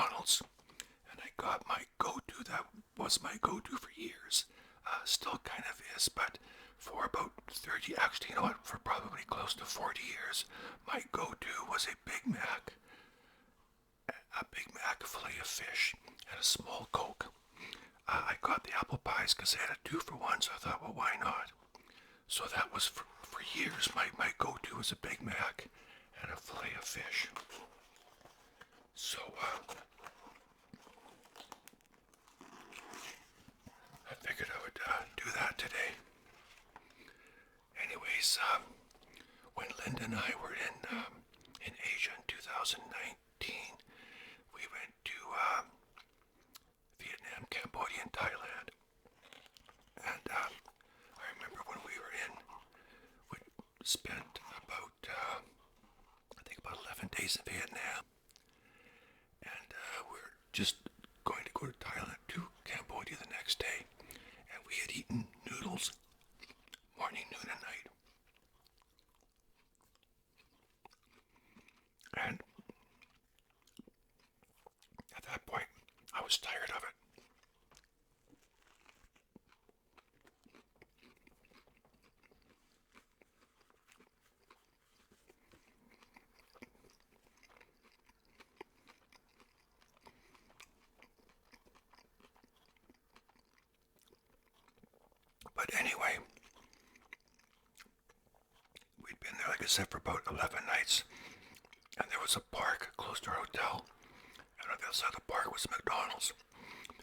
McDonald's, and I got my go-to. That was my go-to for years. Still kind of is, but for about 30, actually, you know what, for probably close to 40 years, my go-to was a Big Mac, filet of fish, and a small Coke. I got the apple pies because they had a 2-for-1, so I thought, well, why not? So that was for years. My go-to was a Big Mac and a filet of fish. So, I figured I would do that today. Anyways, when Linda and I were in Asia in 2019, we went to Vietnam, Cambodia, and Thailand. And I remember when we were we spent about, I think about 11 days in Vietnam. And we were just going to go to Thailand, to Cambodia the next day. And we had eaten noodles morning, noon, and night. And at that point, I was tired of it. But anyway, we'd been there, like I said, for about 11 nights. And there was a park close to our hotel. And on the other side of the park was McDonald's.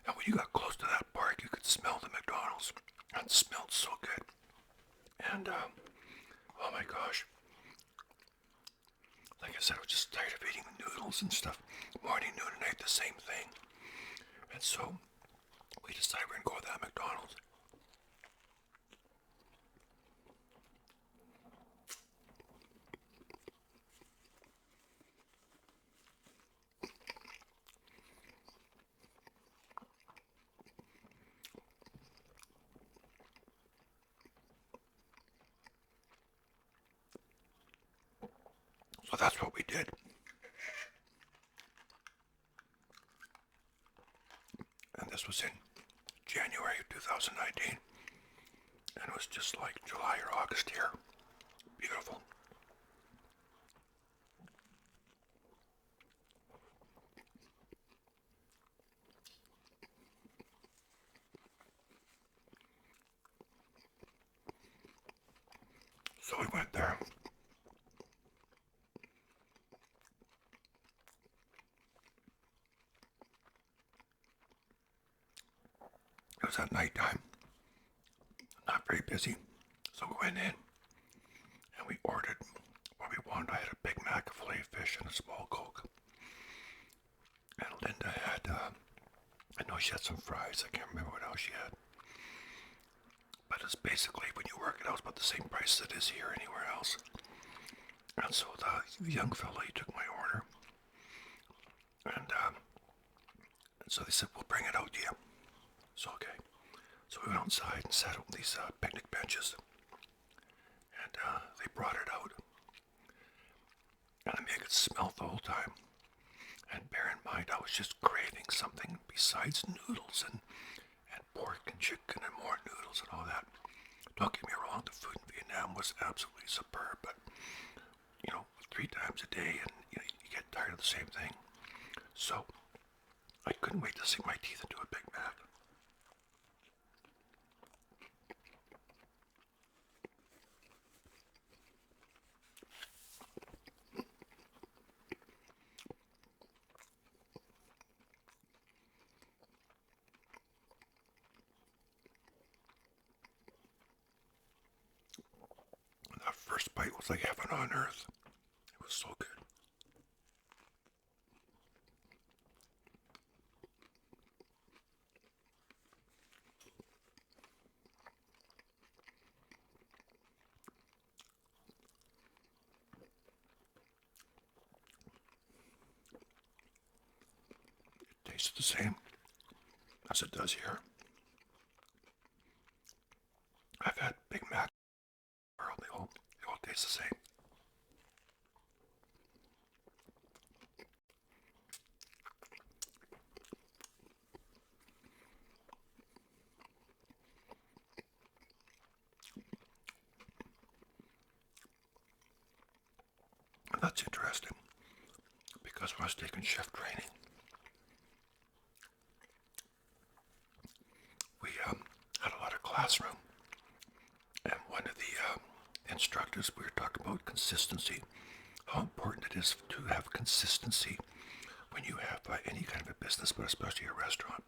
And when you got close to that park, you could smell the McDonald's. And it smelled so good. And, oh my gosh. Like I said, I was just tired of eating noodles and stuff. Morning, noon, and night, the same thing. And so, we decided we're going to go to that McDonald's. So that's what we did. And this was in January of 2019. And it was just like July or August here. Beautiful. So we went there. It was at nighttime. Not very busy. So we went in and we ordered what we wanted. I had a Big Mac, a filet of fish, and a small Coke. And Linda had, I know she had some fries. I can't remember what else she had. But it's basically, when you work it out, it's about the same price as it is here anywhere else. And so the young fella, he took my order. And so they said, we'll bring it out to you. So, okay. So we went outside and sat on these picnic benches. And they brought it out. And I could smell the whole time. And bear in mind, I was just craving something besides noodles and pork and chicken and more noodles and all that. Don't get me wrong, the food in Vietnam was absolutely superb, but, 3 times a day and you get tired of the same thing. So I couldn't wait to sink my teeth into a Big Mac. That first bite was like heaven on earth. It was so good. It tasted the same as it does here. I've had Big Mac, they all taste the same. that's interesting because when I was taking shift training, we had a lot of classroom, and one of the instructors, we were talking about consistency, how important it is to have consistency when you have any kind of a business, but especially a restaurant.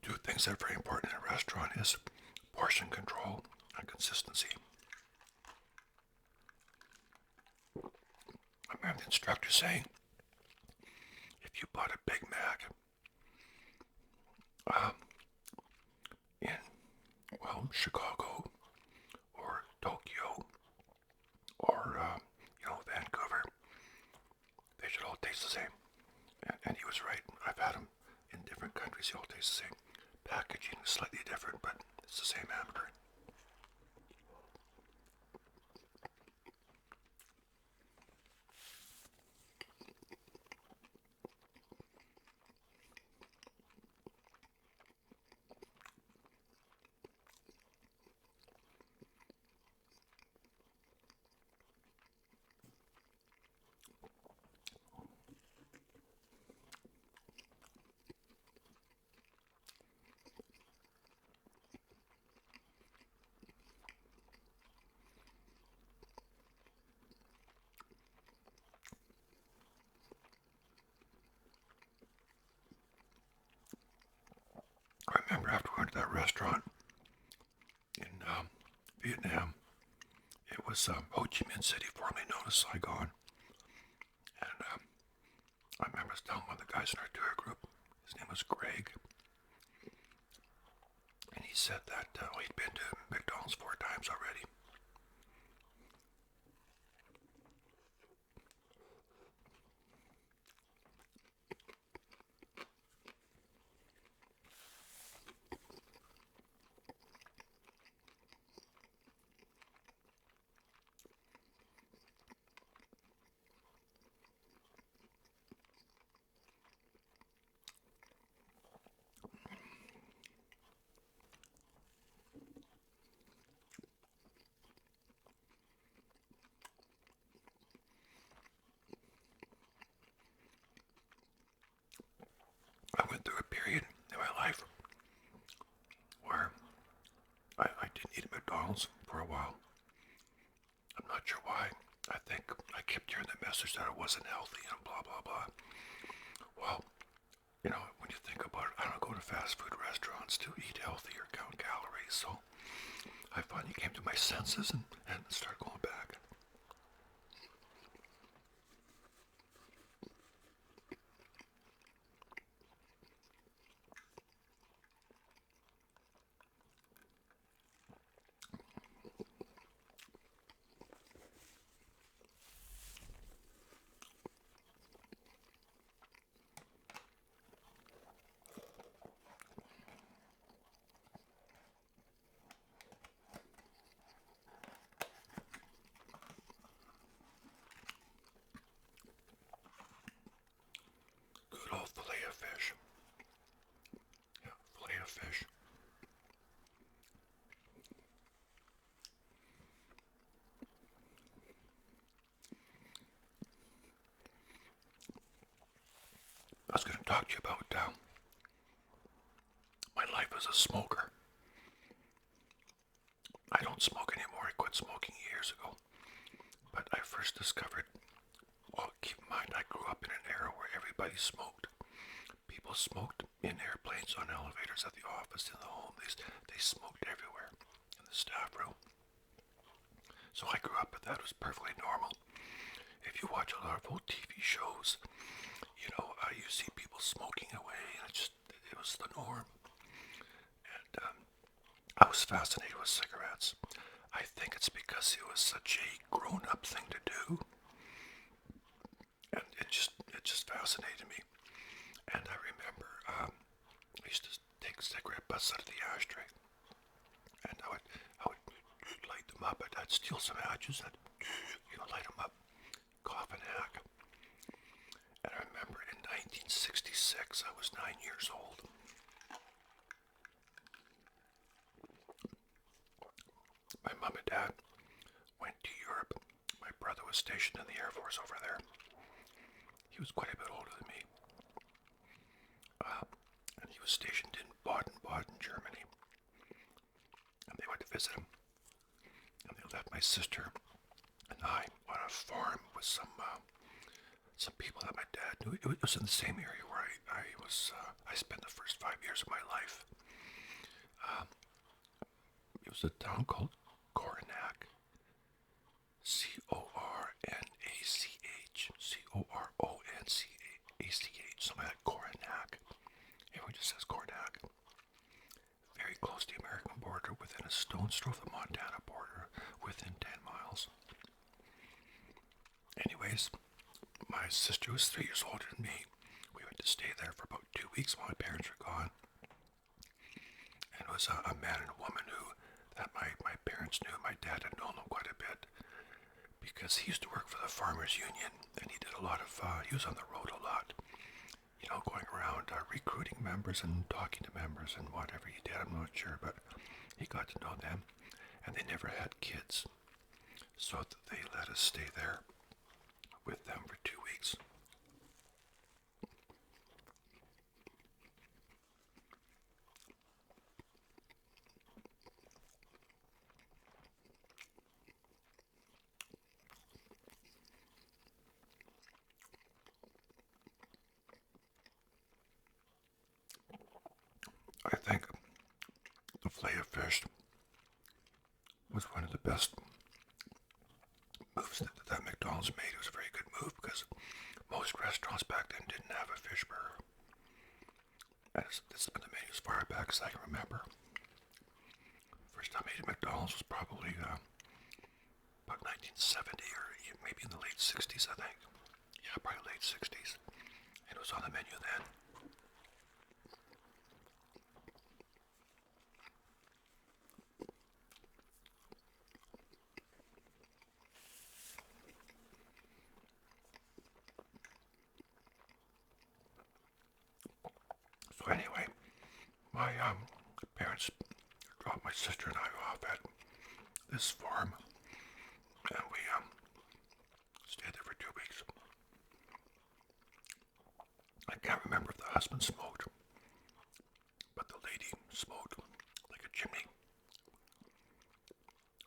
Two things that are very important in a restaurant is portion control and consistency. I remember the instructor saying, if you bought a Big Mac in, well, Chicago or Tokyo or, Vancouver, they should all taste the same. And he was right. I've had them in different countries. They all taste the same. Packaging is slightly different, but it's the same hamburger. I remember after we went to that restaurant in Vietnam, it was Ho Chi Minh City, formerly known as Saigon. And I remember telling one of the guys in our tour group, his name was Greg, and he said that he'd been to McDonald's 4 times already. I went through a period in my life where I didn't eat at McDonald's for a while. I'm not sure why. I think I kept hearing the message that it wasn't healthy and blah, blah, blah. Well, when you think about it, I don't go to fast food restaurants to eat healthy or count calories. So I finally came to my senses and started going back. Good old fillet of fish. Yeah, fillet of fish. I was going to talk to you about my life as a smoker. I don't smoke anymore. I quit smoking years ago. But I first discovered, well, keep in mind, I grew up in an era where everybody smoked. People smoked in airplanes, on elevators, at the office, in the home. They smoked everywhere, in the staff room. So I grew up with that. It was perfectly normal. If you watch a lot of old TV shows, you see people smoking away, and it was the norm. And I was fascinated with cigarettes. I think it's because it was such a grown-up thing to do, and it just fascinated me. And I remember I used to take cigarette butts out of the ashtray, and I would light them up. I'd steal some matches and light them up, cough and hack. And I remember in 1966, I was 9 years old. My mom and dad went to Europe. My brother was stationed in the Air Force over there. He was quite a bit older than me. And he was stationed in Baden-Baden, Germany. And they went to visit him. And they left my sister and I on a farm with some people that my dad knew. It was in the same area where I spent the first 5 years of my life. It was a town called Coronach. Coronach. Something like Coronach. Everyone just says Coronach. Very close to the American border, within a stone's throw of the Montana border, within 10 miles. Anyways, my sister was 3 years older than me. We went to stay there for about 2 weeks while my parents were gone. And it was a man and a woman that my parents knew. My dad had known them quite a bit because he used to work for the Farmers Union, and he did a lot of, he was on the road a lot, going around recruiting members and talking to members and whatever he did, I'm not sure, but he got to know them, and they never had kids, so they let us stay there with them for 2 weeks. I think the filet-o-fish was one of the best moves that McDonald's made. It was a very good move because most restaurants back then didn't have a fish burger. And this has been the menu as far back as I can remember. First time I ate at McDonald's was probably about 1970 or maybe in the late 60s, I think. Yeah, probably late 60s. And it was on the menu then. So anyway, my parents dropped my sister and I off at this farm, and we stayed there for 2 weeks. I can't remember if the husband smoked, but the lady smoked like a chimney.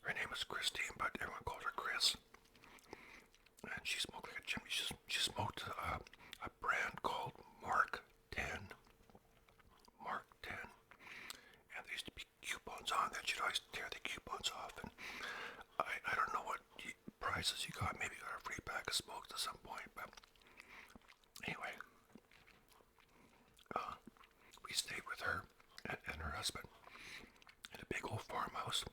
Her name was Christine, but everyone called her Chris. And she smoked like a chimney. She smoked a brand called Mark 10. And there used to be coupons on that. She'd always tear the coupons off. And I don't know what prizes you got. Maybe you got a free pack of smokes at some point. But anyway, we stayed with her and her husband in a big old farmhouse.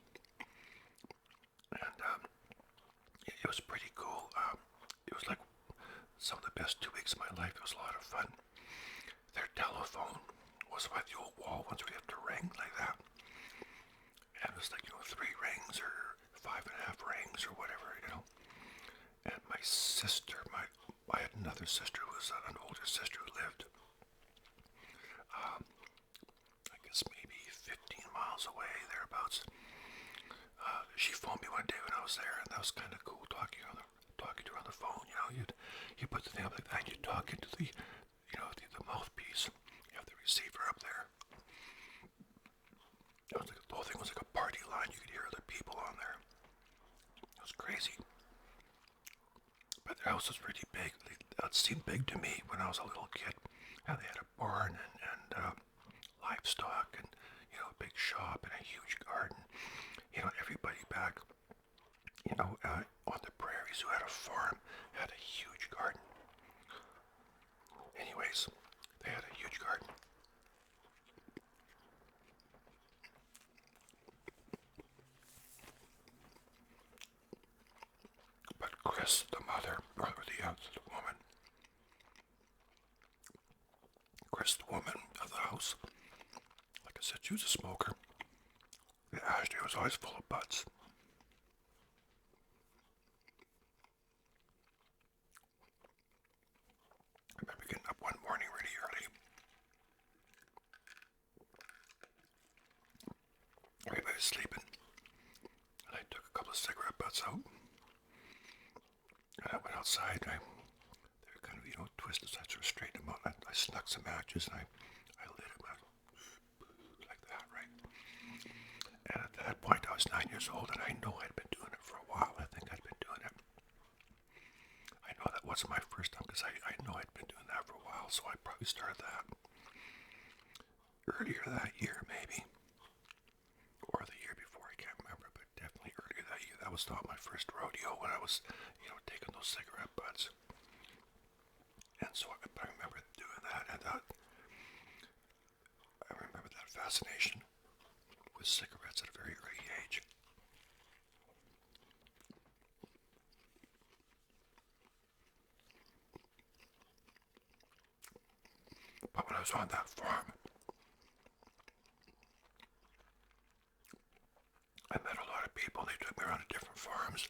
And it was pretty cool. It was like some of the best 2 weeks of my life. It was a lot of fun. Their telephone was like the old wall ones where you have to ring like that. And it was like, 3 rings or 5.5 rings or whatever, And my sister, I had another sister who was an older sister who lived, I guess maybe 15 miles away, thereabouts. She phoned me one day when I was there, and that was kind of cool talking to her on the phone. You put the thing up like that, you talk into the mouthpiece. You have the receiver up there. It was like, the whole thing was like a party line. You could hear other people on there. It was crazy. But their house was pretty big. It seemed big to me when I was a little kid. And they had a barn and livestock and a big shop and a huge garden. Everybody back on the prairies who had a farm had a huge garden. Anyways, they had a huge garden. But Chris, the mother, or the woman, Chris, the woman of the house, like I said, she was a smoker. The ashtray was always full of butts. sleeping. And I took a couple of cigarette butts out. And I went outside. They were kind of, twisted, so I sort of straightened them out. I snuck some matches and I lit them out like that, right? And at that point, I was 9 years old, and I know I'd been doing it for a while. I think I'd been doing it. I know that wasn't my first time, because I know I'd been doing that for a while, so I probably started that earlier that year, maybe. Or the year before, I can't remember, but definitely earlier that year. That was not my first rodeo when I was, taking those cigarette butts. And so I remember doing that, and I remember that fascination with cigarettes at a very early age. But when I was on that farm, I met a lot of people. They took me around to different farms.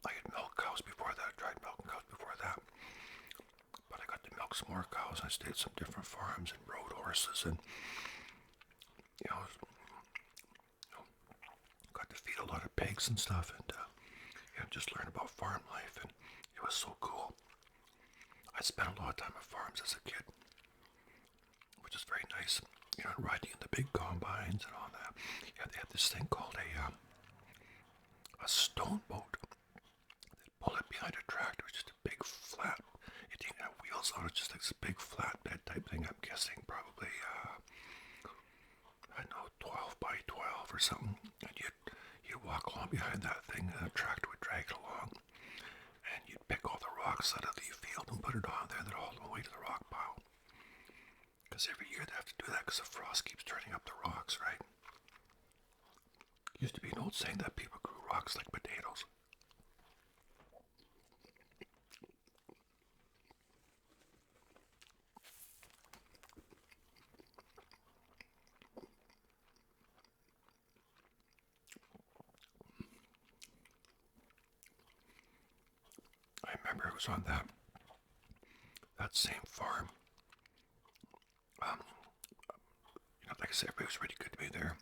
I had milk cows before that, dried milk cows before that. But I got to milk some more cows. I stayed at some different farms and rode horses, and got to feed a lot of pigs and stuff, and just learn about farm life, and it was so cool. I spent a lot of time at farms as a kid, which is very nice. Riding in the big combines and all that. Yeah, they had this thing called a stone boat. They'd pull it behind a tractor. It was just a big flat. It didn't have wheels on it. Just like this big flatbed type thing. I'm guessing probably I don't know, 12 by 12 or something. And you'd walk along behind that thing, and the tractor would drag it along. And you'd pick all the rocks out of the field and put it on there, and then haul them away to the rock pile. Because every year they have to do that because the frost keeps turning up the rocks, right? Used to be an old saying that people grew rocks like potatoes. I remember it was on that same farm. Like I said, everybody was really good to me there.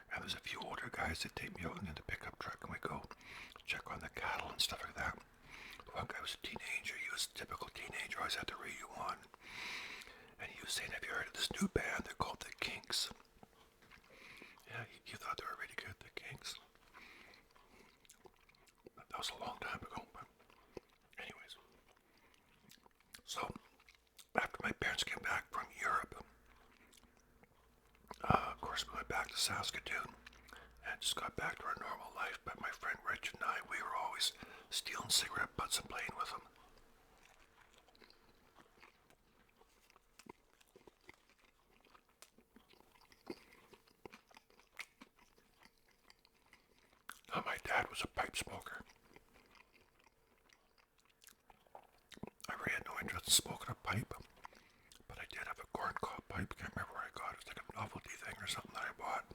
And there's a few older guys that take me out in the pickup truck, and we go check on the cattle and stuff like that. The one guy was a teenager. He was a typical teenager. Always had the radio on. And he was saying, have you heard of this new band? They're called the Kinks. Yeah, he thought they were really good, the Kinks. That was a long time ago, but anyways. So, after my parents came back from Europe, of course, we went back to Saskatoon and just got back to our normal life. But my friend Rich and I, we were always stealing cigarette butts and playing with them. Now, my dad was a pipe smoker. I really had no interest in smoking a pipe, but I did have a corncob pipe. Can't remember where I got it. It was like a novelty thing or something that I bought.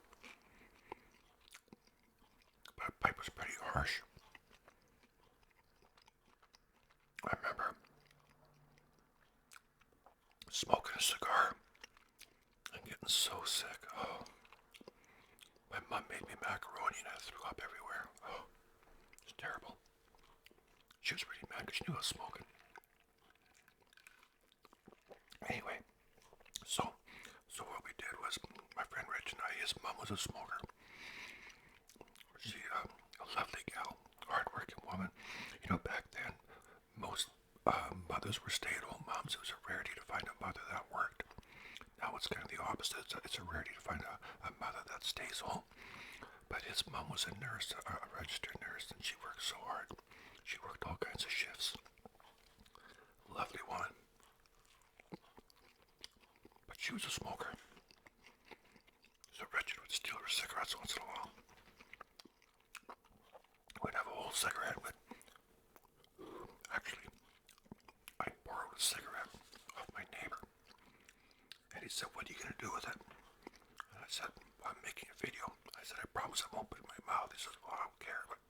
But a pipe was pretty harsh. I remember smoking a cigar and getting so sick. Oh, my mom made me macaroni and I threw up everywhere. Oh, it was terrible. She was really mad because she knew I was smoking. Anyway, so what we did was, my friend Rich and I, his mom was a smoker. She, a lovely gal, hard-working woman. Back then, most mothers were stay-at-home moms. It was a rarity to find a mother that worked. Now it's kind of the opposite. It's a rarity to find a mother that stays home. But his mom was a nurse, a registered nurse, and she worked so hard. She worked all kinds of shifts. Lovely woman. But she was a smoker. So Richard would steal her cigarettes once in a while. We'd have a whole cigarette with... Actually, I borrowed a cigarette off my neighbor. And he said, what are you going to do with it? And I said, well, I'm making a video. I said, I promise I won't put it in my mouth. He says, well, I don't care. But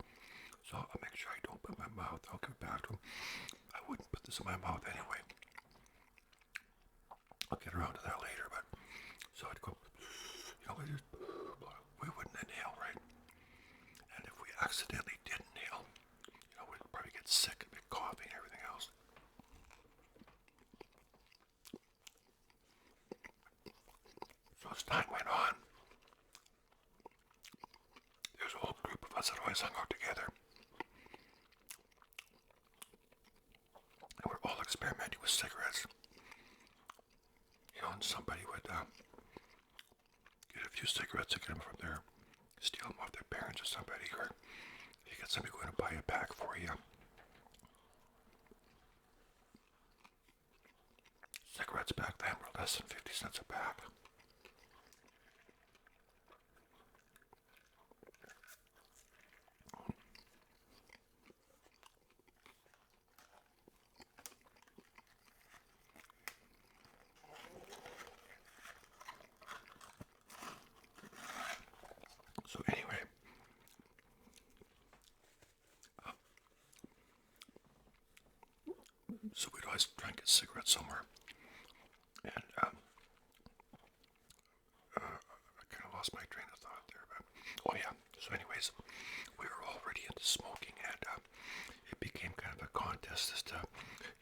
so I'll make sure I don't put it in my mouth. I'll give it back to him. I wouldn't put this in my mouth anyway. I'll get around to that later. But so I'd go And we're all experimenting with cigarettes. And somebody would get a few cigarettes again from their, steal them off their parents or somebody, or you get somebody going to buy a pack for you. Cigarettes back then were less than 50 cents a pack. So anyway, so we'd always try and get cigarettes somewhere. And I kind of lost my train of thought there. But, oh yeah, so anyways, we were already into smoking, and it became kind of a contest as to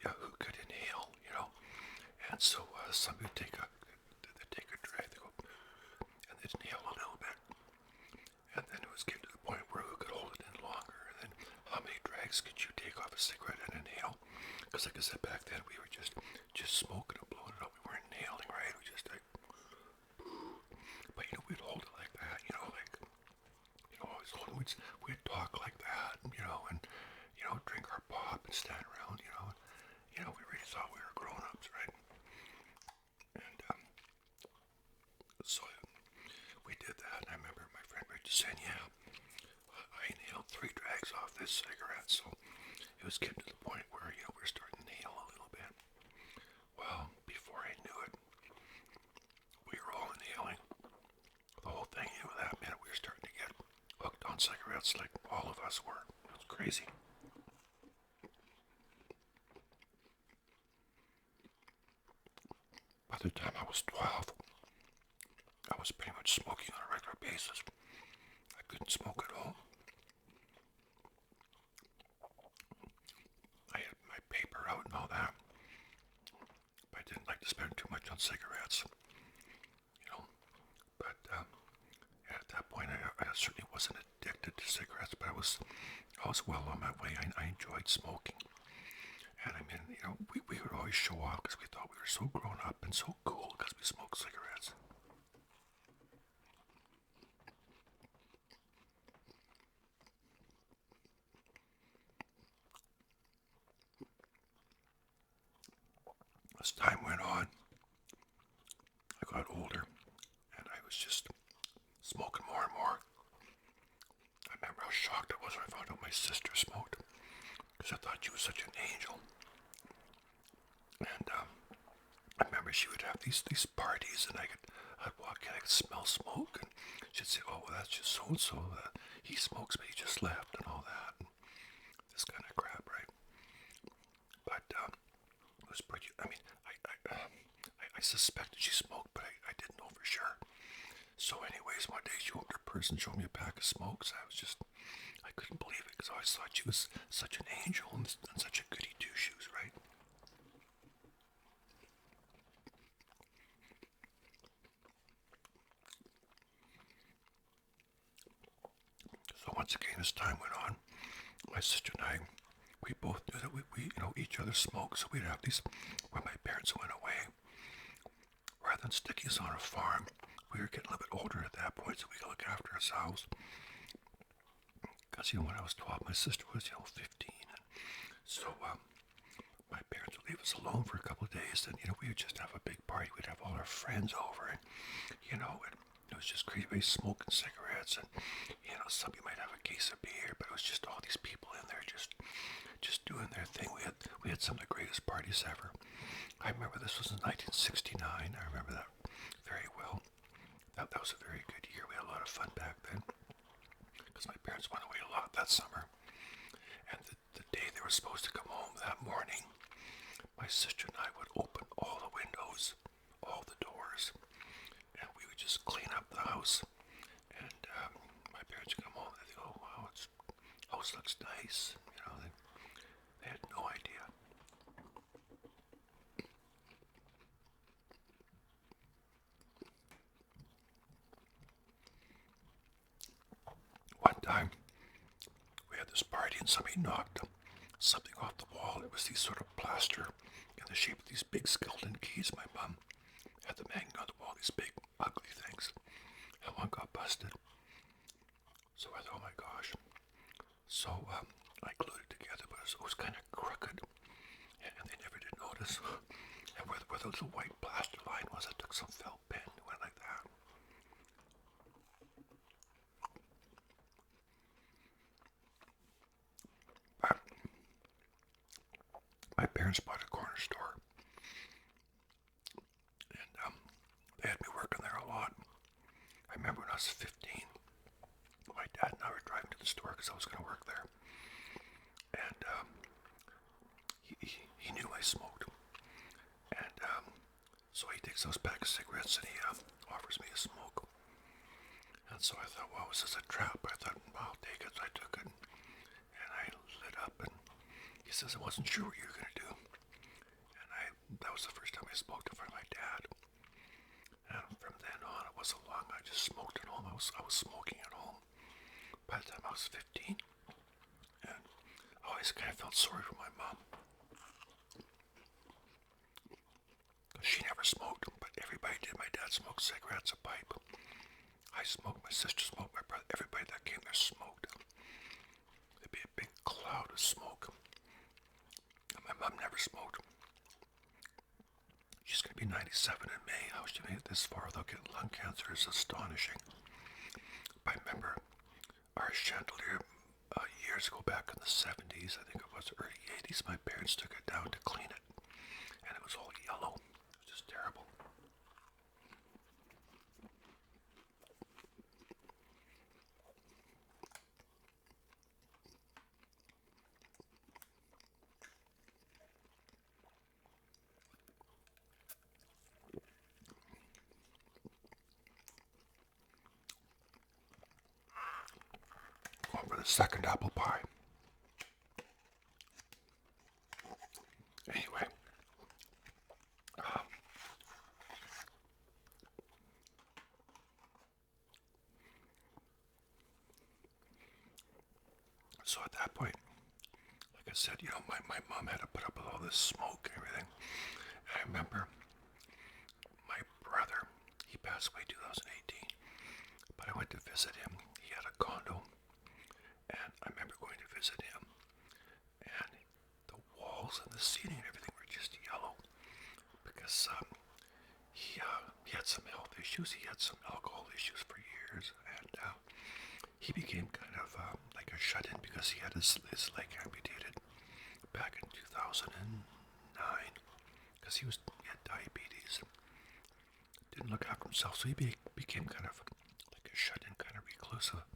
who could inhale, And so somebody would take a drag, they go, and they'd inhale a little bit. And then it was getting to the point where who could hold it in longer, and then how many drags could you take off a cigarette and inhale? Because like I said, back then we were just smoking and blowing it up. We weren't inhaling, right? We just like, but we'd hold it like that, always hold it. We'd talk like that, and drink our pop and stand around, we really thought we were grown-ups, right? And so we did that, and I remember my friend Rich saying, I inhaled 3 drags off this cigarette, so it was getting to the point where, we were starting to inhale a little bit. Well, before I knew it, we were all inhaling the whole thing. That minute we were starting to get hooked on cigarettes like all of us were. It was crazy. By the time I was 12, I was pretty much smoking on a regular basis. I couldn't smoke at home. I had my paper out and all that. But I didn't like to spend too much on cigarettes. But at that point, I certainly wasn't addicted to cigarettes, but I was well on my way. I enjoyed smoking. And I mean, we would always show off because we thought we were so grown up and so cool because we smoked cigarettes. As time went on, I got older, and I was just smoking more and more. I remember how shocked I was when I found out my sister smoked, because I thought she was such an angel. And I remember she would have these parties, and I'd walk in, I could smell smoke, and she'd say, "Oh, well, that's just so and so. He smokes, but he just left," and all that, and this kind of crap, right? But it was pretty. I mean, I suspected she smoked, but I didn't know for sure. So, anyways, one day she opened her purse and showed me a pack of smokes. I couldn't believe it because I always thought she was such an angel and such a goody two shoes, right? So once again, as time went on, my sister and I, we both knew that we each other smoked, so we'd have these, when my parents went away, rather than sticking us on a farm, we were getting a little bit older at that point, so we could look after ourselves. Because, when I was 12, my sister was, 15, and so my parents would leave us alone for a couple of days, and, we would just have a big party. We'd have all our friends over, and, it was just crazy. Everybody smoking cigarettes, and, some you might have a case of beer, but it was just all these people in there just doing their thing. We had some of the greatest parties ever. I remember this was in 1969. I remember that very well. That was a very good year. We had a lot of fun back then because my parents went away a lot that summer. And the day they were supposed to come home that morning, my sister and I would open all the windows, all the doors, and we would just clean up the house. And my parents would come home and they'd go, "Oh, wow, house looks nice." They had no idea. One time, we had this party and somebody knocked something off the wall. It was these sort of plaster in the shape of these big skeleton keys. My mom had them hanging on the wall, these big, ugly things. And one got busted. So I thought, oh my gosh. So I glued it together, but it was kind of crooked. And they never did notice. And where the little white plaster line was, I took some felt pen and went like that. But my parents bought a corner store. And they had me working there a lot. I remember when I was 15, my dad and I were driving to the store because I was going to work there. And he knew I smoked. And so he takes those pack of cigarettes and he offers me a smoke. And so I thought, well, was this a trap? I thought, well, I'll take it. So I took it. And I lit up. And he says, I wasn't sure what you were going to do. And that was the first time I smoked in front of my dad. And from then on, it wasn't long. I just smoked at home. I was smoking at home by the time I was 15. And I always kind of felt sorry for my mom. She never smoked, but everybody did. My dad smoked cigarettes, a pipe. I smoked, my sister smoked, my brother, everybody that came there smoked. There'd be a big cloud of smoke. And my mom never smoked. She's going to be 97 in May. How she made it this far without getting lung cancer is astonishing. But I remember our chandelier years ago back in the 70s, I think it was early 80s, my parents took it down to clean it. And it was all yellow. It was just terrible. Going for the second apple pie. Anyway, so at that point, like I said, my mom had to put up with all this smoke and everything. And I remember my brother, he passed away in 2018, but I went to visit him. He had a condo, and I remember going to visit him, and the walls and the ceiling and everything were just yellow because he had some health issues. He had some alcohol issues for years, and he became kind of like a shut-in because he had his leg amputated back in 2009 because he had diabetes. Didn't look after himself, so he became kind of like a shut-in, kind of reclusive.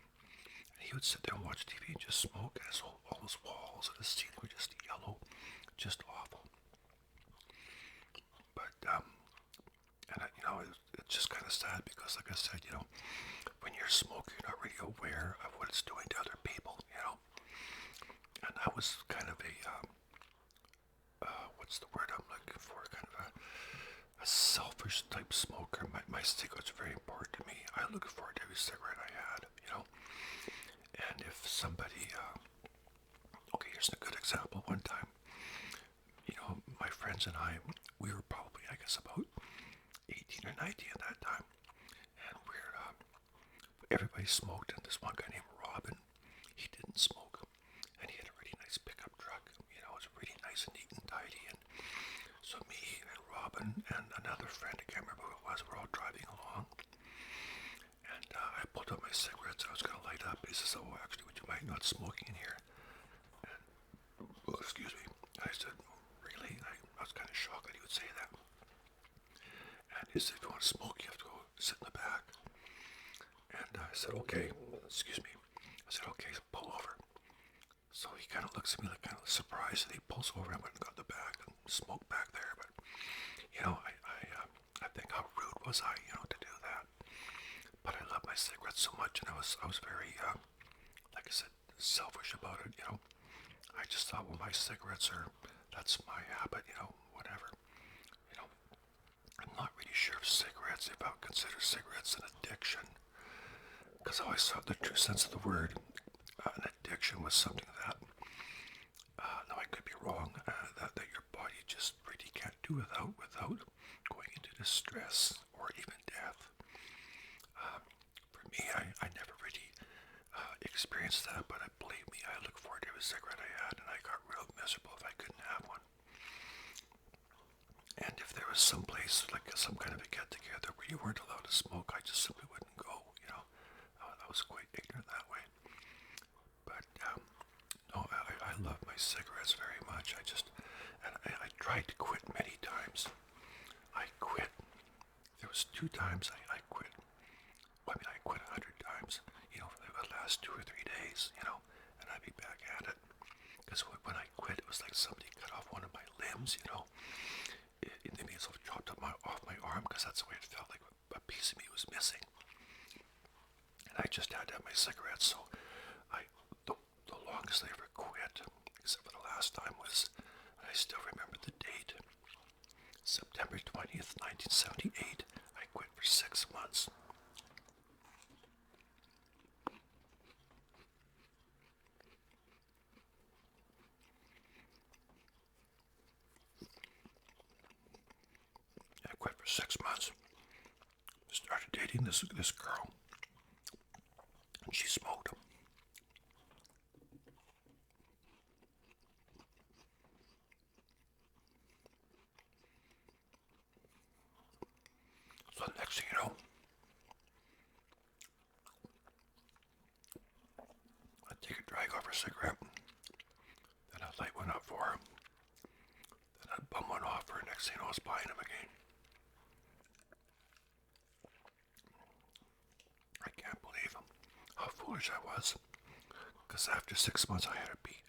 And he would sit there and watch TV and just smoke, and all his walls and his ceiling were just yellow, just awful. But it's just kind of sad because, like I said, when you're smoking, you're not really aware of what it's doing to other people, And I was kind of a what's the word I'm looking for? Kind of a selfish type smoker. My cigarettes are very important to me. I look forward to every cigarette I had, And if somebody, okay, here's a good example. One time, my friends and I, we were probably, I guess, about 18 or 19 at that time. And everybody smoked, and this one guy named Robin, he didn't smoke. And he had a really nice pickup truck. It was really nice and neat and tidy. And so me and Robin and another friend, I can't remember who it was, we're all driving along. And I pulled out my cigarettes. I was going to light up. He says, oh, actually, would you mind not smoking in here? And, well, excuse me. I said, really? I was kind of shocked that he would say that. And he said, if you want to smoke, you have to go sit in the back. And I said, okay, excuse me. I said, okay, pull over. So he kind of looks at me like kind of surprised, and he pulls over. I went and got the bag and smoked back there. But, I think how rude was I, to do that. But I love my cigarettes so much, and I was very, like I said, selfish about it, I just thought, well, my cigarettes that's my habit, whatever. I'm not really sure if I would consider cigarettes an addiction. Because I always thought the true sense of the word, an addiction was something that, now I do without going into distress or even death. For me, I never really experienced that, but believe me, I look forward to every cigarette I had, and I got real miserable if I couldn't have one. And if there was some place, like some kind of a get-together where you weren't allowed to smoke, I just simply wouldn't go, you know. I was quite ignorant that way. But, no, I love my cigarettes very much. I tried to quit many times. I quit. There was 2 times I quit. Well, I mean, I quit 100 times, you know, for the last 2 or 3 days, you know, and I'd be back at it. Because when I quit, it was like somebody cut off one of my limbs, you know. They may as well chopped off my arm, because that's the way it felt, like a piece of me was missing. And I just had to have my cigarettes, so the longest I ever quit, except for the last time, was, and I still remember the date, September 20th, 1978. I quit for 6 months. I quit for 6 months. Started dating this girl, and she smoked. So the next thing you know, I'd take a drag off her cigarette, then I'd light one up for her, then I'd bum one off her, next thing you know, I was buying them again. I can't believe how foolish I was, because after 6 months I had a beat.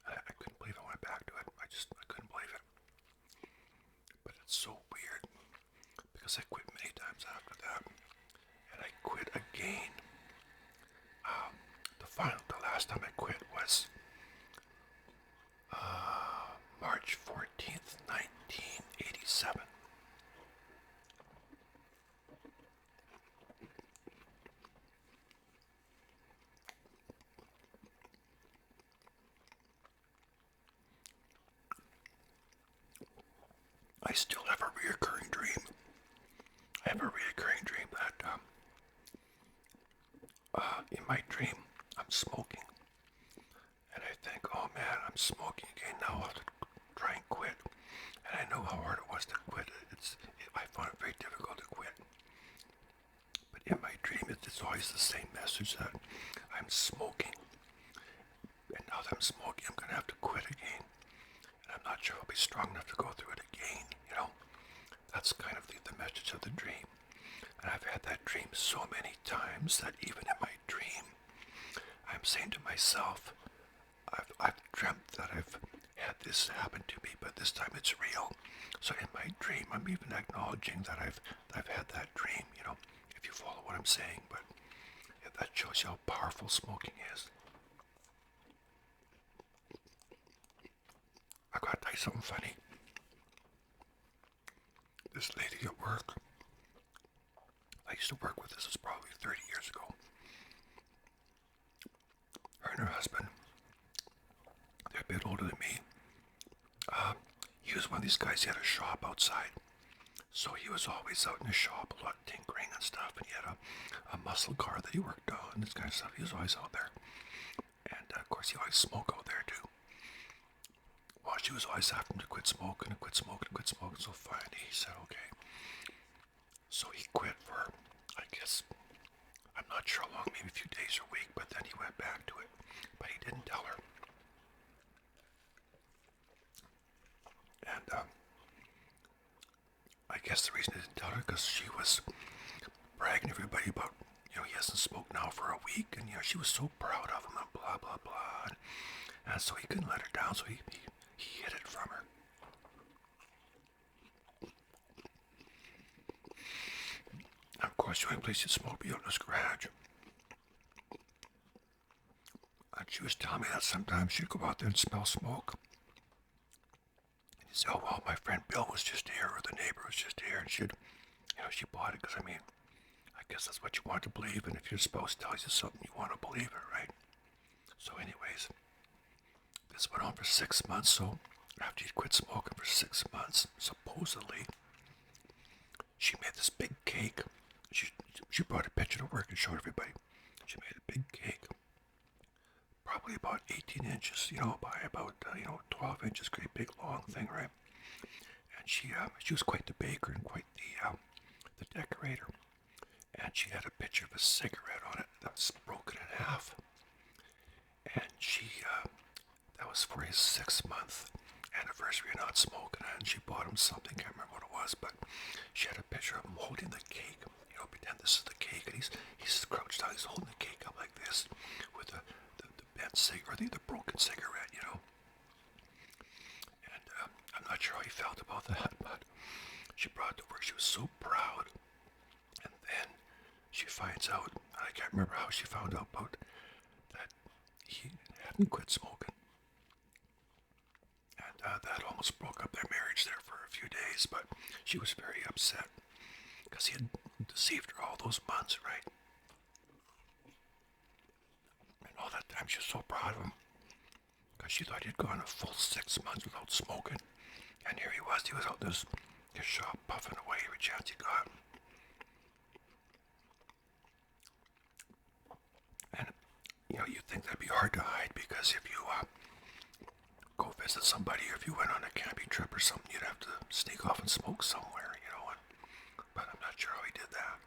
I couldn't believe I went back to it. I couldn't believe it. But it's so weird, because I quit many times after that, and I quit again. The last time I quit was March 14th, 1987. I still have a reoccurring dream. I have a reoccurring dream that in my dream I'm smoking, and I think, oh man, I'm smoking again. Now I'll have to try and quit. And I know how hard it was to quit. I found it very difficult to quit. But in my dream, it's always the same message that I'm smoking, and now that I'm smoking, I'm gonna have to quit again. And I'm not sure I'll be strong enough to go through it again, you know. That's kind of the message of the dream. And I've had that dream so many times that even in my dream, I'm saying to myself, I've dreamt that I've had this happen to me, but this time it's real. So in my dream, I'm even acknowledging that I've had that dream, you know, if you follow what I'm saying. But yeah, that shows you how powerful smoking is. I gotta tell you something funny. This lady at work, I used to work with, this was probably 30 years ago. Her and her husband, they're a bit older than me. He was one of these guys, he had a shop outside. So he was always out in the shop, a lot of tinkering and stuff, and he had a muscle car that he worked on, and this kind of stuff. He was always out there. And of course, he always smoked out there too. Well, she was always asking him to quit smoking and quit smoking and quit smoking, so finally he said, okay. So he quit for, I guess, I'm not sure how long, maybe a few days or a week, but then he went back to it. But he didn't tell her. And I guess the reason he didn't tell her, because she was bragging to everybody about, you know, he hasn't smoked now for a week, and, you know, she was so proud of him and blah, blah, blah. And so he couldn't let her down, so he hid it from her. And of course, the only place he'd smoke be out in his garage. And she was telling me that sometimes she'd go out there and smell smoke. And he'd say, oh, well, my friend Bill was just here, or the neighbor was just here, and she'd, you know, she bought it, because, I mean, I guess that's what you want to believe, and if your spouse tells you something, you want to believe it, right? So anyways, this went on for 6 months, so after he'd quit smoking for 6 months, supposedly, she made this big cake. She, she brought a picture to work and showed everybody. She made a big cake, probably about 18 inches, by about, 12 inches, great big long thing, right? And she was quite the baker and quite the decorator. And she had a picture of a cigarette on it that was broken in half. And that was for his 6-month anniversary of not smoking. And she bought him something, can't remember what it was, but she had a picture of him holding the cake. Pretend this is the cake, and he's crouched down, he's holding the cake up like this with the bent cigarette, the broken cigarette, And I'm not sure how he felt about that, but she brought it to work. She was so proud. And then she finds out, I can't remember how she found out about that he hadn't quit smoking. And that almost broke up their marriage there for a few days, but she was very upset because he had deceived her all those months, right? And all that time she was so proud of him because she thought he'd gone a full 6 months without smoking. And here he was out in his shop puffing away every chance he got. And, you'd think that'd be hard to hide because if you go visit somebody or if you went on a camping trip or something, you'd have to sneak off and smoke somewhere, but I'm not sure how he did that.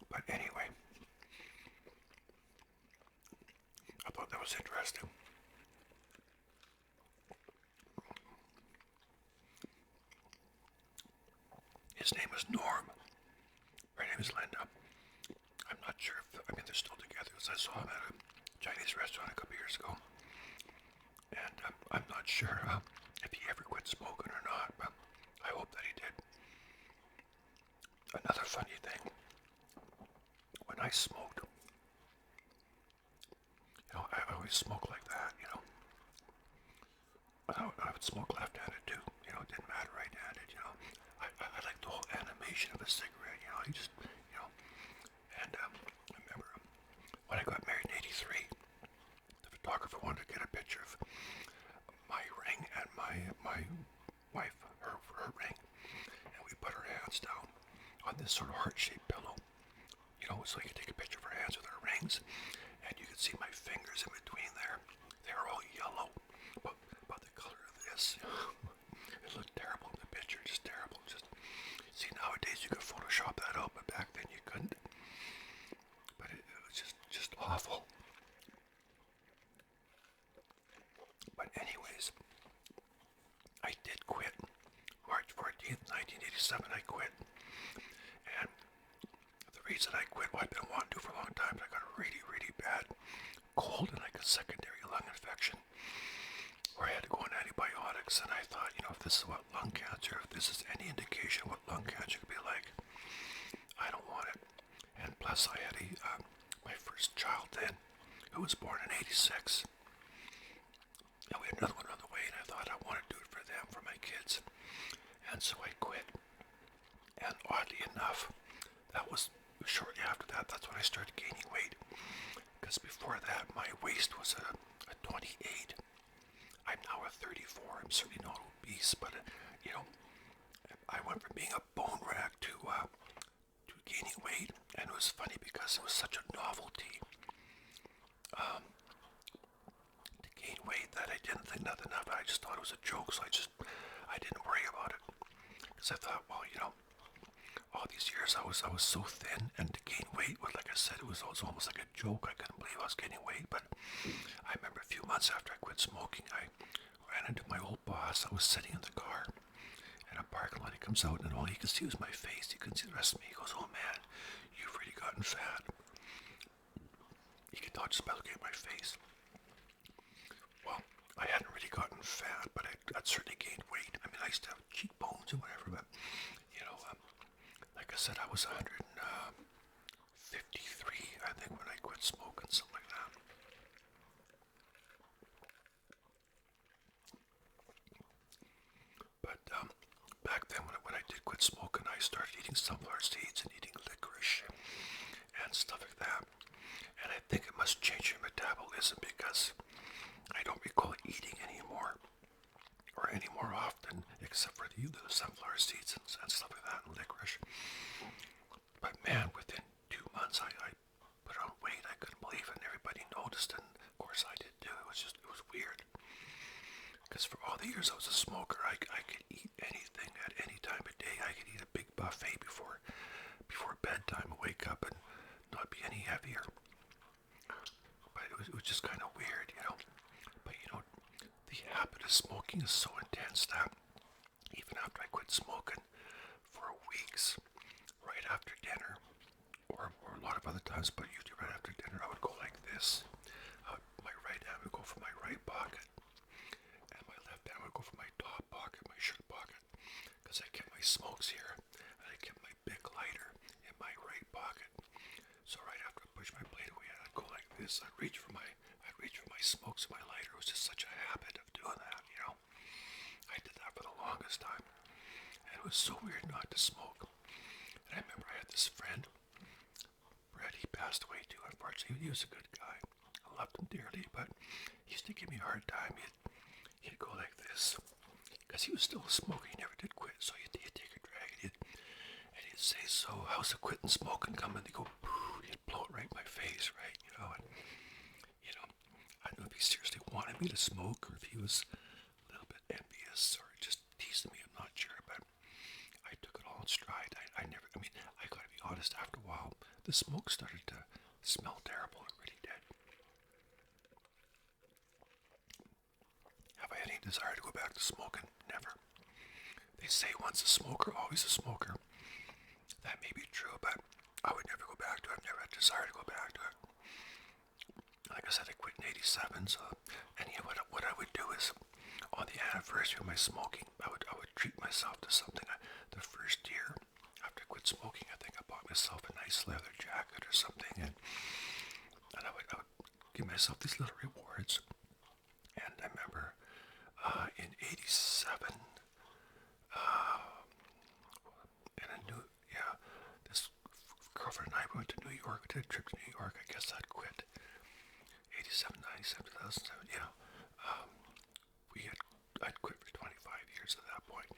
But anyway, I thought that was interesting. His name is Norm. Her name is Linda. I'm not sure if, they're still together because I saw him at a Chinese restaurant a couple years ago. And I'm not sure if he ever quit smoking or not, but I hope that he did. Another funny thing, when I smoked, I always smoked like that, I would smoke left-handed too, it didn't matter right-handed, I like the whole animation of a cigarette, you just, and I remember when I got married in '83, the photographer wanted to get a picture of my ring and my wife, her ring, and we put our hands down on this sort of heart-shaped pillow, so you could take a picture of her hands with her rings, and you could see my fingers in between there. They were all yellow, but the color of this, it looked terrible in the picture, just terrible. See, nowadays you could Photoshop that out, but back then you couldn't. But it was just awful. But anyways, I did quit. March 14th, 1987, I quit. And the reason I quit, I've been wanting to do for a long time, but I got a really, really bad cold and like a secondary lung infection where I had to go on antibiotics. And I thought, if this is what lung cancer, if this is any indication what lung cancer could be like, I don't want it. And plus I had my first child then, who was born in '86. And we had another one on the way, and I thought I want to do it for them, for my kids. And so I quit. And oddly enough, that was shortly after that, that's when I started gaining weight. Because before that, my waist was a 28. I'm now a 34. I'm certainly not obese, but, I went from being a bone rack to gaining weight. And it was funny because it was such a novelty to gain weight that I didn't think nothing of it. I just thought it was a joke, so I didn't worry about it. Because I thought, well, all these years I was so thin, and to gain weight, well, like I said, it was almost like a joke. I couldn't believe I was gaining weight. But I remember a few months after I quit smoking, I ran into my old boss. I was sitting in the car in a parking lot. He comes out, and all he could see was my face. He couldn't see the rest of me. He goes, "Oh man, you've really gotten fat." He could tell just by looking at my face. Well, I hadn't really gotten fat, but I'd certainly gained weight. I used to have cheekbones and whatever, but like I said, I was 153, I think, when I quit smoking, something like that. But back then, when I did quit smoking, I started eating sunflower seeds and eating licorice and stuff like that. And I think it must change your metabolism because I don't recall eating anymore or any more often except for the sunflower seeds and stuff like that and licorice. But man, within 2 months I put on weight. I couldn't believe it, and everybody noticed, and of course I did too. It was weird. Because for all the years I was a smoker, I could eat anything at any time of day. I could eat a big buffet before bedtime, wake up and not be any heavier. But it was just kind of weird, you know. But you know, the habit of smoking is so intense that even after I quit smoking for weeks, right after dinner, or a lot of other times, but usually right after dinner, I would go like this. My right hand would go for my right pocket, and my left hand would go for my top pocket, my shirt pocket, because I kept my smokes here, and I kept my big lighter in my right pocket. So right after I pushed my plate away, I'd go like this. I'd reach for my smokes and my lighter. It was just such a habit of doing that, you know. I did that for the longest time, and it was so weird not to smoke. And I remember I had this friend, Brett. He passed away too, unfortunately. He was a good guy. I loved him dearly, but he used to give me a hard time. He'd go like this, because he was still a smoker. He never did quit, so he'd take a drag, and he'd say, "So, how's the quitting smoking coming?" He'd go, poof, he'd blow it right in my face, right? You know, and, you know, I don't know if he seriously wanted me to smoke, or if he was a little bit envious, or just teasing me. I'm not sure, but I took it all in stride. I gotta be honest, after a while, the smoke started to smell terrible. It really did. Have I any desire to go back to smoking? Never. They say once a smoker, always a smoker. That may be true, but I would never go back to it. I've never had a desire to go back to it. Like I said, I quit in '87, so, and you know what I would do is, on the anniversary of my smoking, I would treat myself to something. The first year after I quit smoking, I think I bought myself a nice leather jacket or something, and I would give myself these little rewards. And I remember in '87, this girlfriend and I went to New York, did a trip to New York. I guess I'd quit 87, 97, 2007, yeah. I'd quit for 25 years at that point.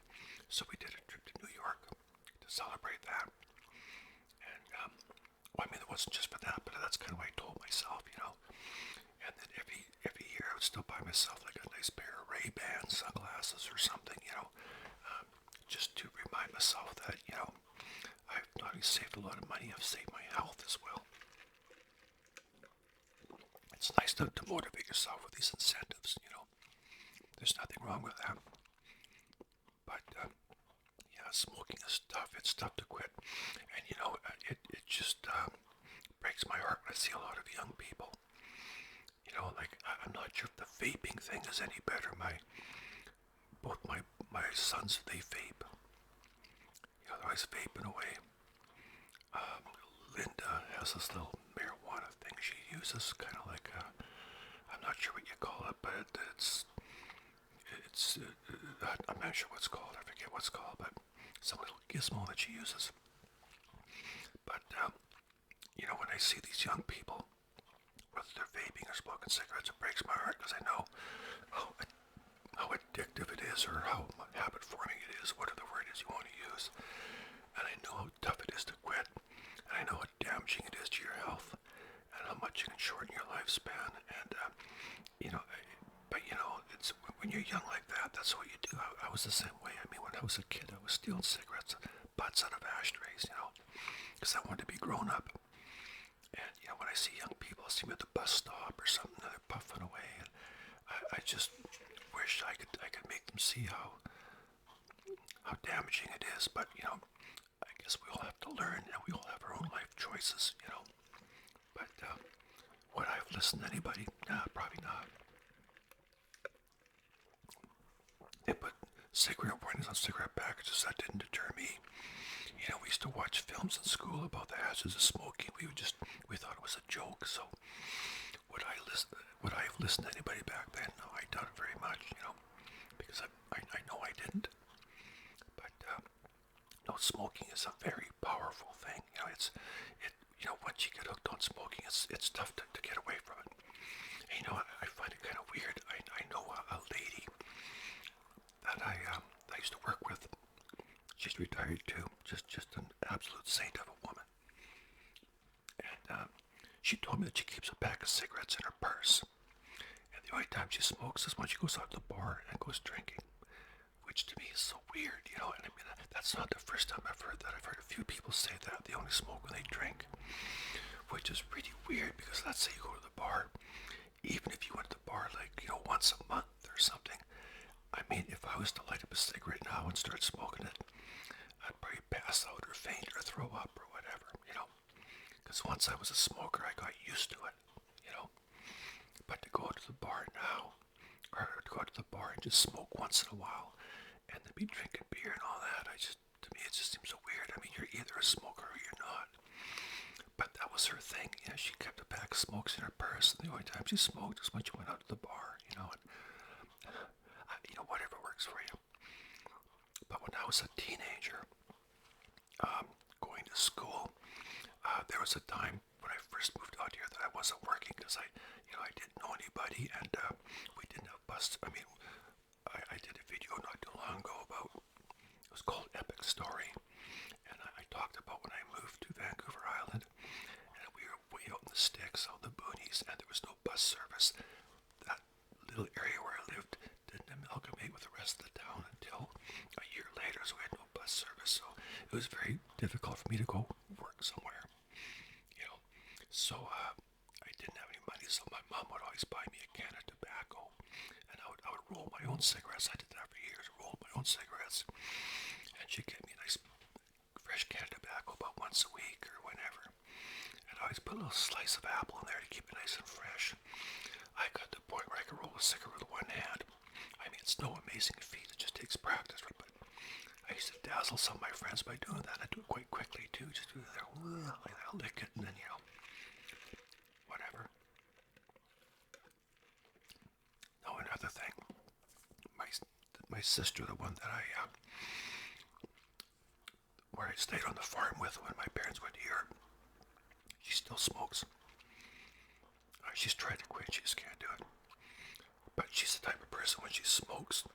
So we did a trip to New York to celebrate that. And, it wasn't just for that, but that's kind of what I told myself, you know. And then every year I would still buy myself like a nice pair of Ray-Ban sunglasses or something, you know, just to remind myself that, you know, I've not only saved a lot of money, I've saved my health as well. It's nice to motivate yourself with these incentives, you know. There's nothing wrong with that. But, yeah, smoking is tough. It's tough to quit. And, you know, it just breaks my heart when I see a lot of young people. You know, like, I'm not sure if the vaping thing is any better. Both my sons, they vape. You know, they're always vaping away. Linda has this little marijuana thing she uses, kind of like I'm not sure what you call it, but it's I'm not sure what's called. I forget what's called, but some little gizmo that she uses. But you know, when I see these young people, whether they're vaping or smoking cigarettes, it breaks my heart because I know how addictive it is, or how habit forming it is, whatever the word is you want to use. And I know how tough it is to quit, and I know how damaging it is to your health, and how much you can shorten your lifespan. And you know, but you know, it's when you're young like that, that's what you do. I was the same way. I mean, when I was a kid, I was stealing cigarettes, butts out of ashtrays, you know, because I wanted to be grown up. And you know, when I see young people, I see them at the bus stop or something, and they're puffing away, and I just wish I could make them see how damaging it is. But you know, I guess we all have to learn, and we all have our own life choices, you know. But would I have listened to anybody? Nah, probably not. They put cigarette warnings on cigarette packages. That didn't deter me. You know, we used to watch films in school about the hazards of smoking. We thought it was a joke. So would I have listened to anybody back then? No, I doubt it very much, you know, because I know I didn't. is a very powerful thing. Once you get hooked on smoking, it's tough to get away from it. And, I find it kind of weird. I know a lady that I used to work with. She's retired too. Just an absolute saint of a woman. And she told me that she keeps a pack of cigarettes in her purse. And the only time she smokes is when she goes out to the bar and goes drinking. Which to me is so weird, and I mean, that's not the first time I've heard that. I've heard a few people say that they only smoke when they drink, which is really weird because let's say you go to the bar, even if you went to the bar like, once a month or something, I mean, if I was to light up a cigarette now and start smoking it, I'd probably pass out or faint or throw up or whatever, because once I was a smoker, I got used to it, but to go to the bar now, or to go to the bar and just smoke once in a while, and then be drinking beer and all that, to me it just seems so weird. I mean, you're either a smoker or you're not. But that was her thing. She kept a pack of smokes in her purse, and the only time she smoked was when she went out to the bar, whatever works for you. But when I was a teenager, going to school, there was a time when I first moved out here that I wasn't working because I didn't know anybody, and we didn't have bus. I mean, I did a video not too long ago about, it was called Epic Story, and I talked about when I moved to Vancouver Island, and we were way out in the sticks, out in the boonies, and there was no bus service. That little area where I lived didn't amalgamate with the rest of the town until a year later, so we had no bus service, so it was very difficult for me to go work somewhere, So I didn't have any money, so my mom would always buy me a can of tobacco, and I would roll my own cigarettes. I did that for years, roll my own cigarettes, and she'd get me a nice fresh can of tobacco about once a week or whenever, and I always put a little slice of apple in there to keep it nice and fresh. I got to the point where I could roll a cigarette with one hand. I mean, it's no amazing feat, it just takes practice, right? But I used to dazzle some of my friends by doing that. I do it quite quickly too, just do that, like that, lick it, and then, whatever. Oh, another thing, my sister, the one that where I stayed on the farm with when my parents went here, she still smokes. She's tried to quit, she just can't do it. But she's the type of person, when she smokes,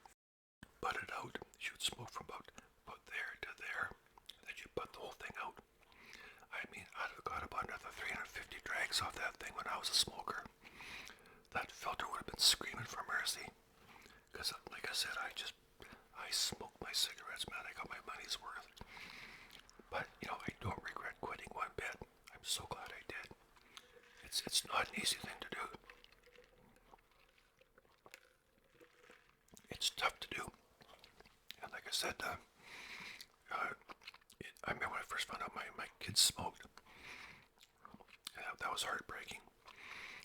butt it out. She would smoke from about there to there, and then she'd butt the whole thing out. I mean, I'd have got about another 350 drags off that thing when I was a smoker. That filter would have been screaming for mercy. Because, like I said, I smoked my cigarettes, man. I got my money's worth. But, I don't regret quitting one bit. I'm so glad I did. It's not an easy thing to do. It's tough to do. And like I said, I remember when I first found out my kids smoked. That was heartbreaking.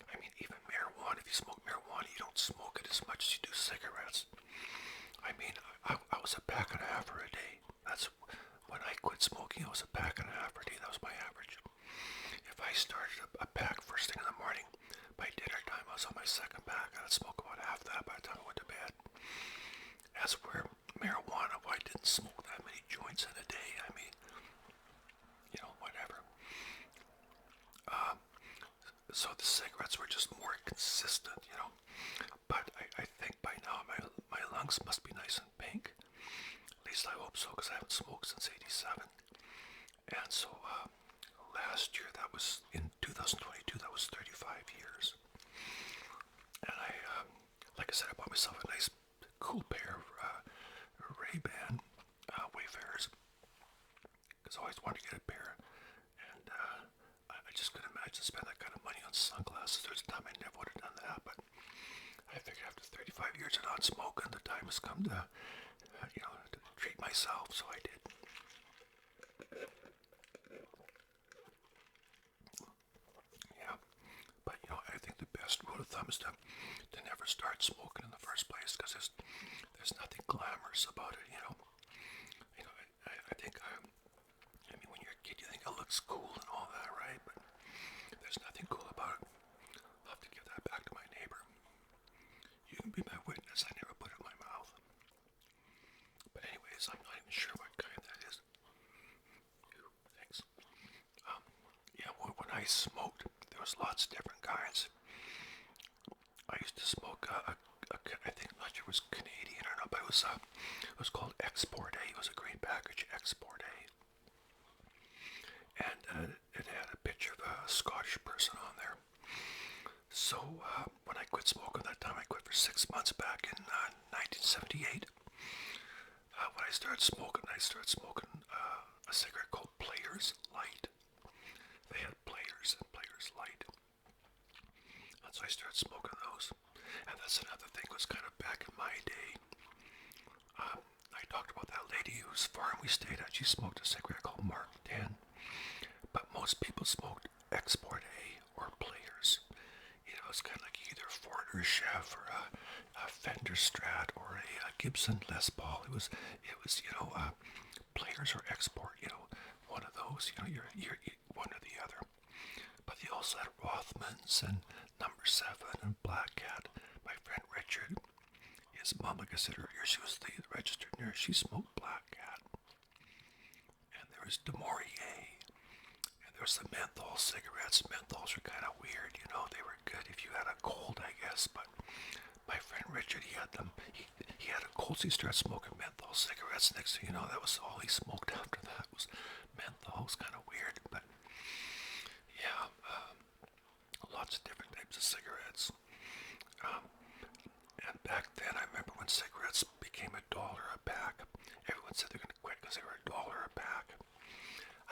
I mean, even marijuana, if you smoke marijuana, you don't smoke it as much as you do cigarettes. I mean, I was a pack and a half for a day. That's when I quit smoking, I was a pack and a half per day. That was my average. If I started a pack first thing in the morning, by dinner time I was on my second pack. I'd smoke about half that by the time I went to bed. As for marijuana, I didn't smoke that many joints in a day. I mean, whatever. So the cigarettes were just more consistent, But I think by now my lungs must be nice and pink. At least I hope so, because I haven't smoked since '87. And so last year, that was in 2022, that was 35 years. And like I said, I bought myself a nice cool pair of Ray-Ban Wayfarers, because I always wanted to get a pair. And I just couldn't imagine spending that kind of money on sunglasses. There's a time I never would have done that, but I figured after 35 years of not smoking, the time has come to, to treat myself, so I did. Yeah, but I think the best rule of thumb is to never start smoking in the first place, because there's nothing glamorous about it, I think, I mean, when you're a kid, you think it looks cool and all that, right? But there's nothing cool about it. I'll have to give that back to my neighbor. You can be my witness, I never put it in my mouth. But anyways, I'm not even sure what kind that is. was lots of different kinds. I used to smoke I think, I'm not sure it was Canadian or not, but it was called Export A. It was a green package, Export A. And it had a picture of a Scottish person on there. So when I quit smoking that time, I quit for 6 months back in 1978. When I started smoking a cigarette called Players Light. They had Players and Players Light. And so I started smoking those. And that's another thing, was kind of back in my day. I talked about that lady whose farm we stayed at. She smoked a cigarette called Mark 10. But most people smoked Export A or Players. You know, it's kind of like either Ford or Chef or a Fender Strat or a Gibson Les Paul. It was Players or Export. You know, one of those. You know, you're one or the other. But they also had Rothmans and Number 7 and Black Cat. My friend Richard, his mom, like I said earlier, she was the registered nurse. She smoked Black Cat. And there was Demorier. And there was the menthol cigarettes. Menthols are kind of weird, you know. They were good if you had a cold, I guess. But my friend Richard, he had them. He had a cold, so he started smoking menthol cigarettes. Next thing you know, that was all he smoked after that was menthol. It was kind of weird, but yeah, lots of different types of cigarettes. And back then, I remember when cigarettes became $1 a pack, everyone said they're going to quit because they were $1 a pack.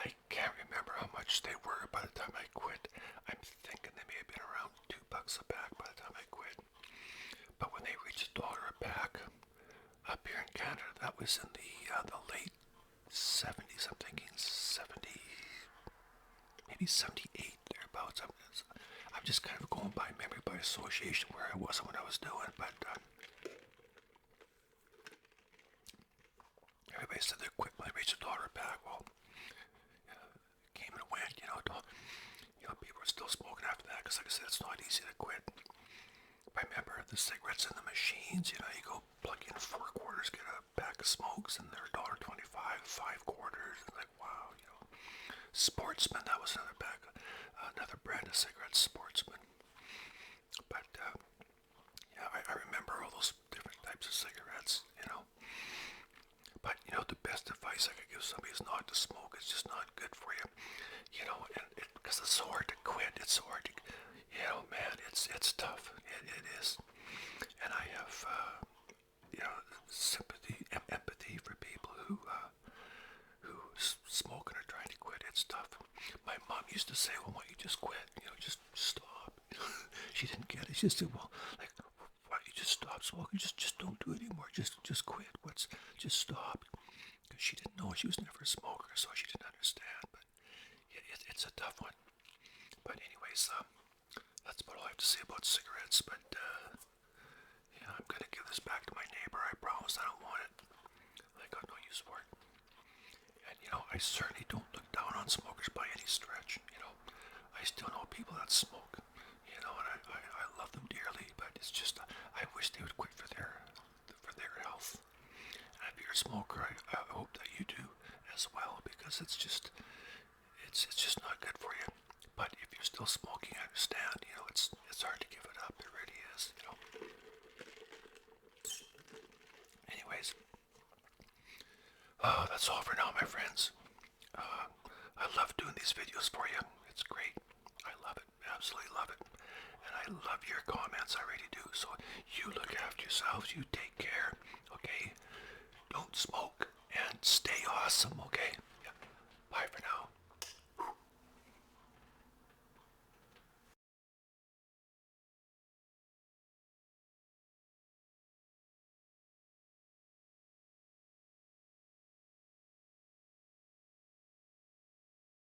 I can't remember how much they were by the time I quit. I'm thinking they may have been around $2 a pack by the time I quit. But when they reached $1 a pack up here in Canada, that was in the late 70s. I'm thinking 70, maybe 78 thereabouts. I'm just kind of going by memory, by association, where I was and what I was doing. But everybody said they quit when they reached $1 a pack. Well, came and went, you know, people were still smoking after that, because like I said, it's not easy to quit. I remember the cigarettes in the machines, you know, you go plug in 4 quarters, get a pack of smokes, and they're $1.25, 5 quarters, and like, wow, you know. Sportsman, that was another pack, another brand of cigarettes, Sportsman. But, yeah, I remember all those different types of cigarettes, you know. But, you know, the best advice I could give somebody is not to smoke. It's just not good for you, you know, and because it's so hard to quit. It's so hard to, you know, man, it's tough. It is. And I have, you know, sympathy, empathy for people who smoke and are trying to quit. It's tough. My mom used to say, well, why don't you just quit? You know, just stop. She didn't get it. She said, well, like, why don't you just stop smoking? Just don't do it anymore. Just quit. Just stop. Because she didn't know. She was never a smoker, so she didn't understand. But yeah, it's a tough one. But anyways, that's about all I have to say about cigarettes. But yeah, I'm gonna give this back to my neighbor. I promise. I don't want it. I got no use for it. And you know, I certainly don't look down on smokers by any stretch. You know, I still know people that smoke. You know, and I love them dearly. But it's just, I wish they would quit for their health. And if you're a smoker, I hope that you do as well, because it's just not good for you. But if you're still smoking, I understand. You know, it's hard to give it up. It really is. You know. Anyways, that's all for now, my friends. I love doing these videos for you. It's great. I love it. Absolutely love it. And I love your comments. I really do. So you look after yourselves. You take care. Okay? Don't smoke. And stay awesome. Okay? Yeah. Bye for now.